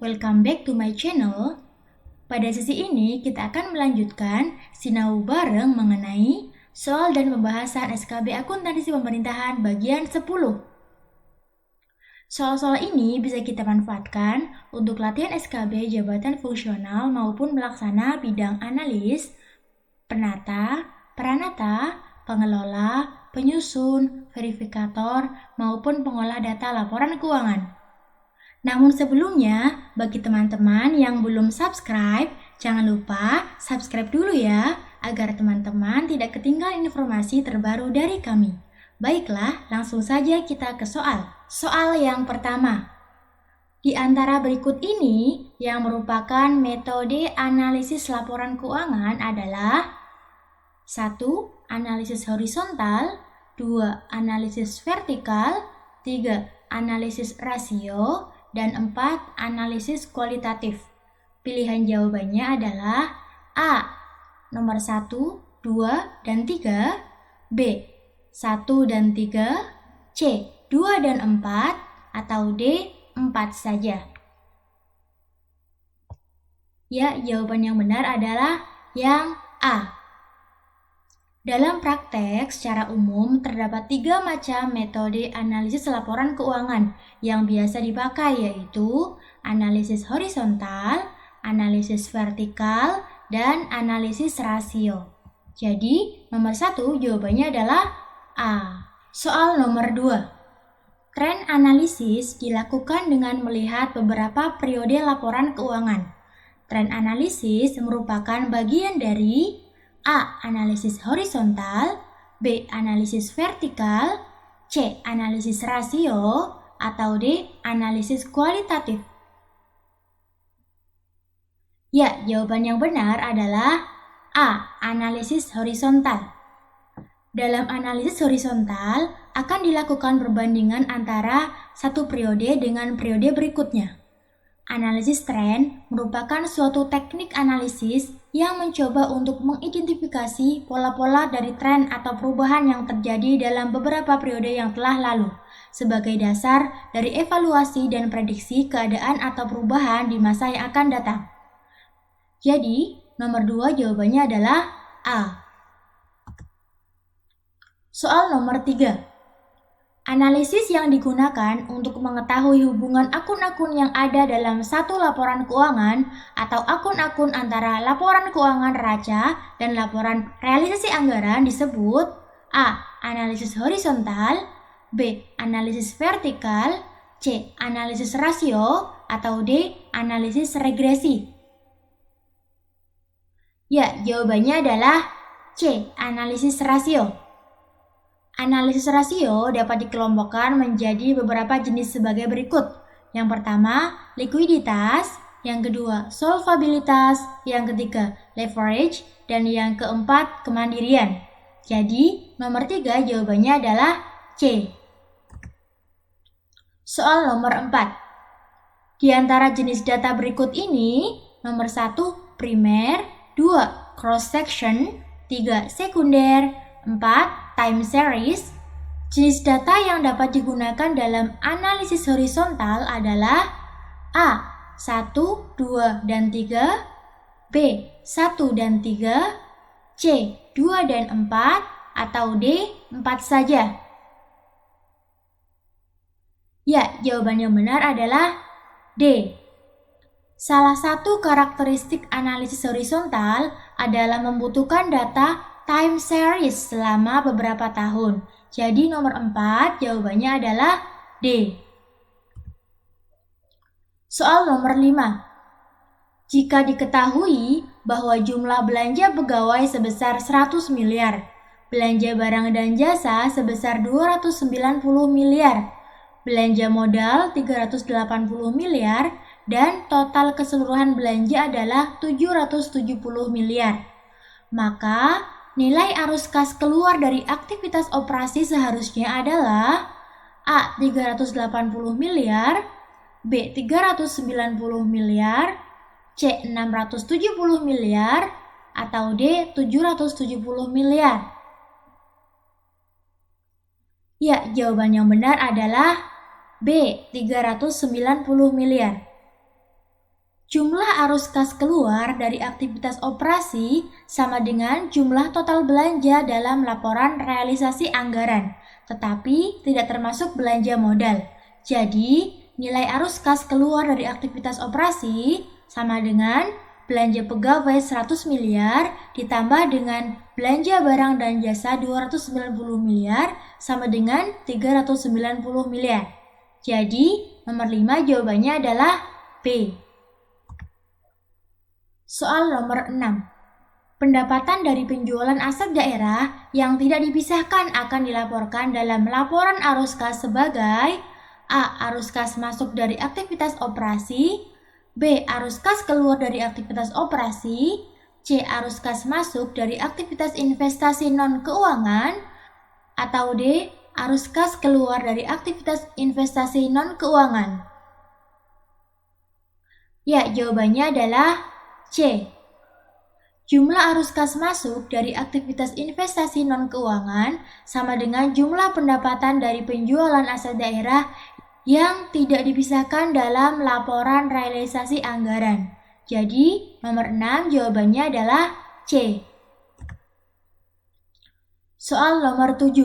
welcome back to my channel. Pada sesi ini kita akan melanjutkan sinau bareng mengenai soal dan pembahasan SKB Akuntansi Pemerintahan bagian 10. Soal-soal ini bisa kita manfaatkan untuk latihan SKB jabatan fungsional maupun melaksana bidang analis, penata, peranata, pengelola, penyusun, verifikator, maupun pengolah data laporan keuangan. Namun sebelumnya, bagi teman-teman yang belum subscribe, jangan lupa subscribe dulu ya, agar teman-teman tidak ketinggalan informasi terbaru dari kami. Baiklah, langsung saja kita ke soal. Soal yang pertama. Di antara berikut ini, yang merupakan metode analisis laporan keuangan adalah 1. Analisis horizontal, 2. Analisis vertikal, 3. Analisis rasio, dan 4. Analisis kualitatif. Pilihan jawabannya adalah A. Nomor 1, 2, dan 3, B. 1 dan 3, C. 2 dan 4, atau D. 4 saja. Ya, jawaban yang benar adalah yang A. Dalam praktek, secara umum terdapat 3 macam metode analisis laporan keuangan yang biasa dipakai, yaitu analisis horizontal, analisis vertikal, dan analisis rasio. Jadi, nomor 1 jawabannya adalah A. Soal nomor 2. Tren analisis dilakukan dengan melihat beberapa periode laporan keuangan. Tren analisis merupakan bagian dari A. Analisis horizontal, B. Analisis vertikal, C. Analisis rasio, atau D. Analisis kualitatif. Ya, jawaban yang benar adalah A. Analisis horizontal. Dalam analisis horizontal akan dilakukan perbandingan antara satu periode dengan periode berikutnya. Analisis tren merupakan suatu teknik analisis yang mencoba untuk mengidentifikasi pola-pola dari tren atau perubahan yang terjadi dalam beberapa periode yang telah lalu, sebagai dasar dari evaluasi dan prediksi keadaan atau perubahan di masa yang akan datang. Jadi, nomor 2 jawabannya adalah A. Soal nomor 3. Analisis yang digunakan untuk mengetahui hubungan akun-akun yang ada dalam satu laporan keuangan atau akun-akun antara laporan keuangan raca dan laporan realisasi anggaran disebut A. Analisis horizontal, B. Analisis vertikal, C. Analisis rasio, atau D. Analisis regresi. Ya, jawabannya adalah C. Analisis rasio. Analisis rasio dapat dikelompokkan menjadi beberapa jenis sebagai berikut. Yang pertama, likuiditas, yang kedua, solvabilitas, yang ketiga, leverage, dan yang keempat, kemandirian. Jadi, nomor 3 jawabannya adalah C. Soal nomor 4. Di antara jenis data berikut ini, nomor 1, primer, 2, cross-section, 3, sekunder, 4, time series. Jenis data yang dapat digunakan dalam analisis horizontal adalah A. 1, 2, dan 3, B. 1 dan 3, C. 2 dan 4, atau D. 4 saja. Ya, jawaban yang benar adalah D. Salah satu karakteristik analisis horizontal adalah membutuhkan data time series selama beberapa tahun. Jadi nomor 4 jawabannya adalah D. Soal nomor 5. Jika diketahui bahwa jumlah belanja pegawai sebesar 100 miliar, belanja barang dan jasa sebesar 290 miliar, belanja modal 380 miliar, dan total keseluruhan belanja adalah 770 miliar. Maka nilai arus kas keluar dari aktivitas operasi seharusnya adalah A. 380 miliar, B. 390 miliar, C. 670 miliar, atau D. 770 miliar. Ya, jawaban yang benar adalah B. 390 miliar. Jumlah arus kas keluar dari aktivitas operasi sama dengan jumlah total belanja dalam laporan realisasi anggaran, tetapi tidak termasuk belanja modal. Jadi, nilai arus kas keluar dari aktivitas operasi sama dengan belanja pegawai 100 miliar ditambah dengan belanja barang dan jasa 290 miliar sama dengan 390 miliar. Jadi, nomor 5 jawabannya adalah B. Soal nomor 6. Pendapatan dari penjualan aset daerah yang tidak dipisahkan akan dilaporkan dalam laporan arus kas sebagai A. Arus kas masuk dari aktivitas operasi, B. Arus kas keluar dari aktivitas operasi, C. Arus kas masuk dari aktivitas investasi non-keuangan, atau D. Arus kas keluar dari aktivitas investasi non-keuangan. Ya, jawabannya adalah C. Jumlah arus kas masuk dari aktivitas investasi non-keuangan sama dengan jumlah pendapatan dari penjualan aset daerah yang tidak dipisahkan dalam laporan realisasi anggaran. Jadi, nomor 6 jawabannya adalah C. Soal nomor 7.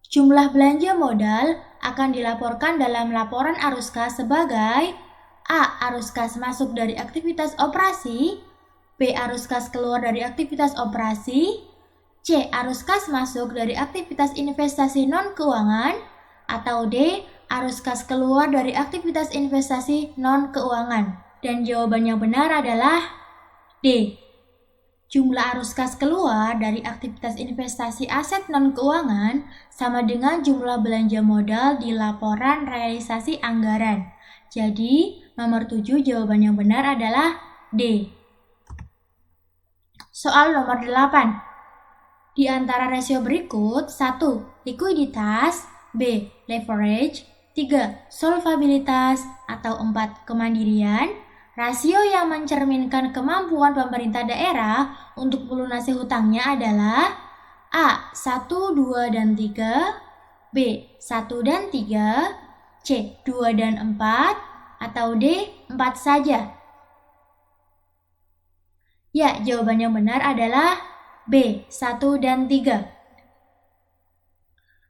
Jumlah belanja modal akan dilaporkan dalam laporan arus kas sebagai A. Arus kas masuk dari aktivitas operasi, B. Arus kas keluar dari aktivitas operasi, C. Arus kas masuk dari aktivitas investasi non-keuangan, atau D. Arus kas keluar dari aktivitas investasi non-keuangan. Dan jawaban yang benar adalah D. Jumlah arus kas keluar dari aktivitas investasi aset non-keuangan sama dengan jumlah belanja modal di laporan realisasi anggaran. Jadi, nomor 7 jawaban yang benar adalah D. Soal nomor 8. Di antara rasio berikut, 1. Likuiditas, B. Leverage, 3. Solvabilitas, atau 4. Kemandirian. Rasio yang mencerminkan kemampuan pemerintah daerah untuk melunasi hutangnya adalah A. 1, 2, dan 3, B. 1 dan 3, C. 2 dan 4, atau D. 4 saja. Ya, jawaban yang benar adalah B. 1 dan 3.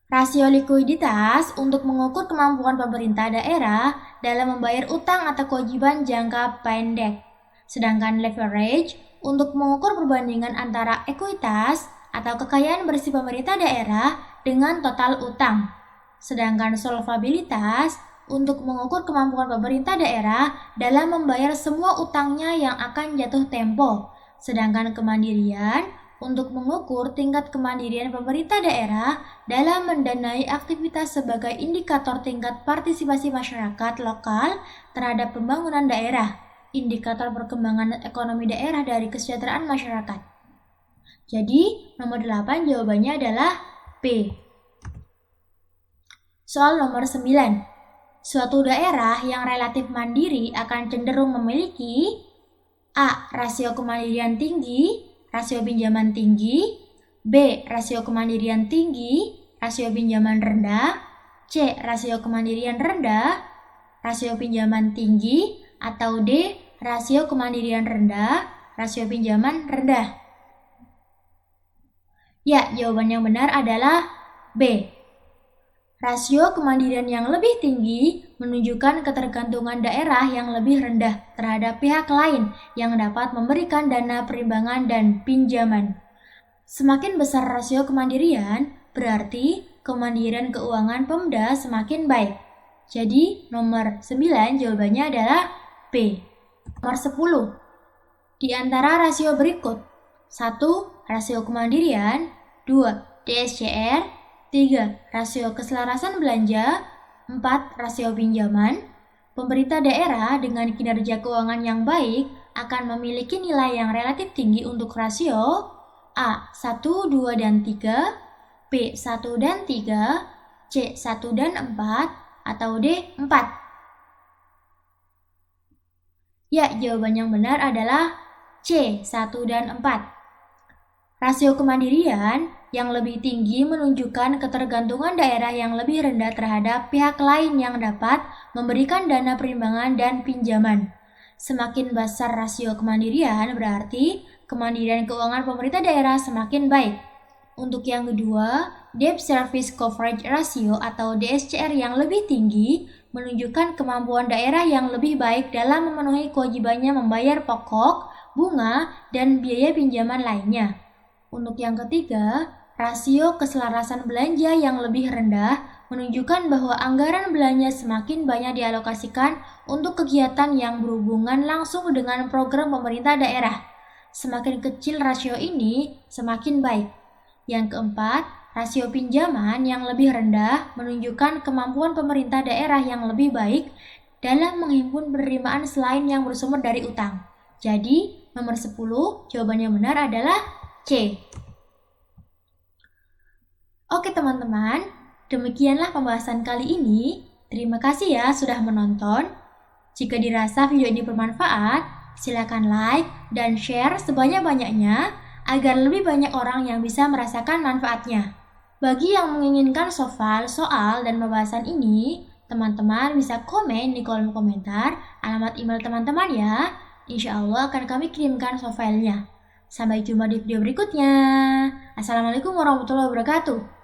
Rasio likuiditas untuk mengukur kemampuan pemerintah daerah dalam membayar utang atau kewajiban jangka pendek. Sedangkan leverage untuk mengukur perbandingan antara ekuitas atau kekayaan bersih pemerintah daerah dengan total utang. Sedangkan solvabilitas untuk mengukur kemampuan pemerintah daerah dalam membayar semua utangnya yang akan jatuh tempo. Sedangkan kemandirian untuk mengukur tingkat kemandirian pemerintah daerah dalam mendanai aktivitas sebagai indikator tingkat partisipasi masyarakat lokal terhadap pembangunan daerah, indikator perkembangan ekonomi daerah dari kesejahteraan masyarakat. Jadi, nomor 8 jawabannya adalah B. Soal nomor 9. Suatu daerah yang relatif mandiri akan cenderung memiliki A. Rasio kemandirian tinggi, rasio pinjaman tinggi, B. Rasio kemandirian tinggi, rasio pinjaman rendah, C. Rasio kemandirian rendah, rasio pinjaman tinggi, atau D. Rasio kemandirian rendah, rasio pinjaman rendah. Ya, jawaban yang benar adalah B. Rasio kemandirian yang lebih tinggi menunjukkan ketergantungan daerah yang lebih rendah terhadap pihak lain yang dapat memberikan dana perimbangan dan pinjaman. Semakin besar rasio kemandirian, berarti kemandirian keuangan Pemda semakin baik. Jadi, nomor 9 jawabannya adalah B. Nomor 10. Di antara rasio berikut, 1. Rasio kemandirian, 2. DSCR, 3. Rasio keselarasan belanja, 4. Rasio pinjaman. Pemerintah daerah dengan kinerja keuangan yang baik akan memiliki nilai yang relatif tinggi untuk rasio A. 1, 2, dan 3, B. 1 dan 3, C. 1 dan 4, atau D. 4. Ya, jawaban yang benar adalah C. 1 dan 4. Rasio kemandirian yang lebih tinggi menunjukkan ketergantungan daerah yang lebih rendah terhadap pihak lain yang dapat memberikan dana perimbangan dan pinjaman. Semakin besar rasio kemandirian, berarti kemandirian keuangan pemerintah daerah semakin baik. Untuk yang kedua, Debt Service Coverage Ratio atau DSCR yang lebih tinggi menunjukkan kemampuan daerah yang lebih baik dalam memenuhi kewajibannya membayar pokok, bunga, dan biaya pinjaman lainnya. Untuk yang ketiga, rasio keselarasan belanja yang lebih rendah menunjukkan bahwa anggaran belanja semakin banyak dialokasikan untuk kegiatan yang berhubungan langsung dengan program pemerintah daerah. Semakin kecil rasio ini, semakin baik. Yang keempat, rasio pinjaman yang lebih rendah menunjukkan kemampuan pemerintah daerah yang lebih baik dalam menghimpun penerimaan selain yang bersumber dari utang. Jadi, nomor 10 jawaban yang benar adalah C. Oke teman-teman, demikianlah pembahasan kali ini. Terima kasih ya sudah menonton. Jika dirasa video ini bermanfaat, silakan like dan share sebanyak-banyaknya agar lebih banyak orang yang bisa merasakan manfaatnya. Bagi yang menginginkan soal, dan pembahasan ini, teman-teman bisa komen di kolom komentar alamat email teman-teman ya. Insya Allah akan kami kirimkan filenya. Sampai jumpa di video berikutnya. Assalamualaikum warahmatullahi wabarakatuh.